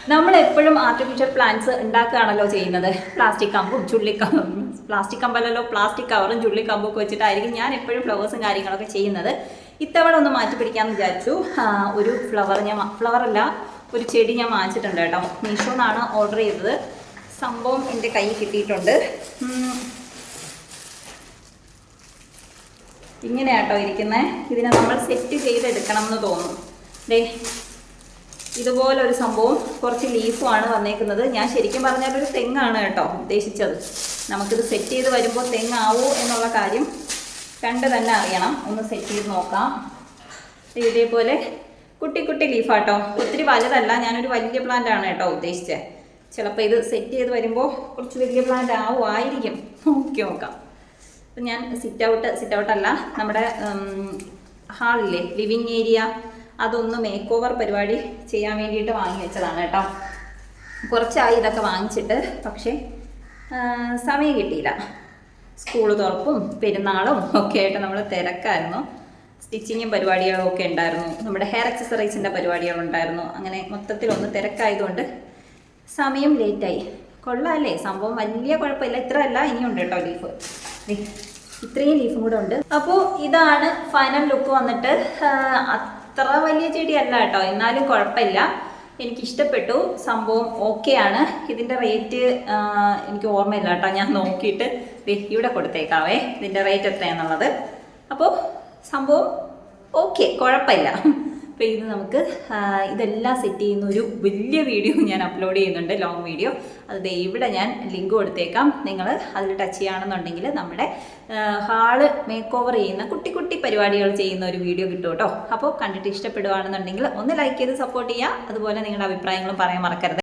നമ്മൾ എപ്പോഴും artificial plants ഉണ്ടാക്കുകയാണല്ലോ ചെയ്യുന്നത്. പ്ലാസ്റ്റിക് കമ്പും പ്ലാസ്റ്റിക് കമ്പല്ലല്ലോ, പ്ലാസ്റ്റിക് കവറും ചുള്ളിക്കമ്പും ഒക്കെ വെച്ചിട്ടായിരിക്കും ഞാൻ എപ്പോഴും ഫ്ലവേഴ്സും കാര്യങ്ങളൊക്കെ ചെയ്യുന്നത്. ഇത്തവണ ഒന്ന് മാറ്റി പിടിക്കാമെന്ന് വിചാരിച്ചു. ഒരു ഫ്ലവറല്ല, ഒരു ചെടി ഞാൻ വാങ്ങിച്ചിട്ടുണ്ട് കേട്ടോ. മീഷോന്നാണ് ഓർഡർ ചെയ്തത്. സംഭവം എൻ്റെ കയ്യിൽ കിട്ടിയിട്ടുണ്ട്. ഇങ്ങനെയാട്ടോ ഇരിക്കുന്നത്. ഇതിനെ നമ്മൾ സെറ്റ് ചെയ്തെടുക്കണം എന്ന് തോന്നുന്നു. ദേ ഇതുപോലൊരു സംഭവം, കുറച്ച് ലീഫുമാണ് വന്നേക്കുന്നത്. ഞാൻ ശരിക്കും പറഞ്ഞാൽ ഒരു തെങ്ങാണ് കേട്ടോ ഉദ്ദേശിച്ചത്. നമുക്കിത് സെറ്റ് ചെയ്ത് വരുമ്പോൾ തെങ്ങാവോ എന്നുള്ള കാര്യം കണ്ട് തന്നെ അറിയണം. ഒന്ന് സെറ്റ് ചെയ്ത് നോക്കാം. ഇതേപോലെ കുട്ടി കുട്ടി ലീഫാട്ടോ, ഒത്തിരി വലുതല്ല. ഞാനൊരു വലിയ പ്ലാന്റ് ആണ് കേട്ടോ ഉദ്ദേശിച്ചത്. ചിലപ്പോൾ ഇത് സെറ്റ് ചെയ്ത് വരുമ്പോൾ കുറച്ച് വലിയ പ്ലാന്റ് ആവുമായിരിക്കും. നോക്കാം. അപ്പം ഞാൻ സിറ്റ് ഔട്ടല്ല, നമ്മുടെ ഹാളില്ലേ, ലിവിങ് ഏരിയ, അതൊന്ന് മേക്ക് ഓവർ പരിപാടി ചെയ്യാൻ വേണ്ടിയിട്ട് വാങ്ങി വെച്ചതാണ് കേട്ടോ. കുറച്ചായി ഇതൊക്കെ വാങ്ങിച്ചിട്ട്, പക്ഷേ സമയം കിട്ടിയില്ല. സ്കൂൾ തുറപ്പും പെരുന്നാളും ഒക്കെ ആയിട്ട് നമ്മൾ തിരക്കായിരുന്നു. സ്റ്റിച്ചിങ്ങും പരിപാടികളും ഒക്കെ ഉണ്ടായിരുന്നു. നമ്മുടെ ഹെയർ അക്സസറീസിൻ്റെ പരിപാടികളുണ്ടായിരുന്നു. അങ്ങനെ മൊത്തത്തിലൊന്ന് തിരക്കായതുകൊണ്ട് സമയം ലേറ്റായി. കൊള്ളാമല്ലേ സംഭവം? വലിയ കുഴപ്പമില്ല. ഇത്ര അല്ല, ഇനിയുണ്ട് കേട്ടോ ലീഫ്. ഇത്രയും ലീഫും കൂടെ ഉണ്ട്. അപ്പോൾ ഇതാണ് ഫൈനൽ ലുക്ക് വന്നിട്ട്. അത്ര വലിയ ചെടിയല്ല കേട്ടോ, എന്നാലും കുഴപ്പമില്ല. എനിക്കിഷ്ടപ്പെട്ടു. സംഭവം ഓക്കെയാണ്. ഇതിൻ്റെ റേറ്റ് എനിക്ക് ഓർമ്മയില്ല കേട്ടോ. ഞാൻ നോക്കിയിട്ട് ഇവിടെ കൊടുത്തേക്കാവേ ഇതിൻ്റെ റേറ്റ് എത്രയാണെന്നുള്ളത്. അപ്പോൾ സംഭവം ഓക്കെ, കുഴപ്പമില്ല. അപ്പോൾ ഇത് നമുക്ക് ഇതെല്ലാം സെറ്റ് ചെയ്യുന്ന ഒരു വലിയ വീഡിയോ ഞാൻ അപ്ലോഡ് ചെയ്യുന്നുണ്ട്, ലോങ് വീഡിയോ. അത് ഇവിടെ ഞാൻ ലിങ്ക് കൊടുത്തേക്കാം. നിങ്ങൾ അതിൽ ടച്ച് ചെയ്യുകയാണെന്നുണ്ടെങ്കിൽ നമ്മുടെ ഹാള് മേക്ക് ഓവർ ചെയ്യുന്ന കുട്ടി കുട്ടി പരിപാടികൾ ചെയ്യുന്ന ഒരു വീഡിയോ കിട്ടും കേട്ടോ. അപ്പോൾ കണ്ടിട്ട് ഇഷ്ടപ്പെടുകയാണെന്നുണ്ടെങ്കിൽ ഒന്ന് ലൈക്ക് ചെയ്ത് സപ്പോർട്ട് ചെയ്യുക. അതുപോലെ നിങ്ങളുടെ അഭിപ്രായങ്ങളും പറയാൻ മറക്കരുത്.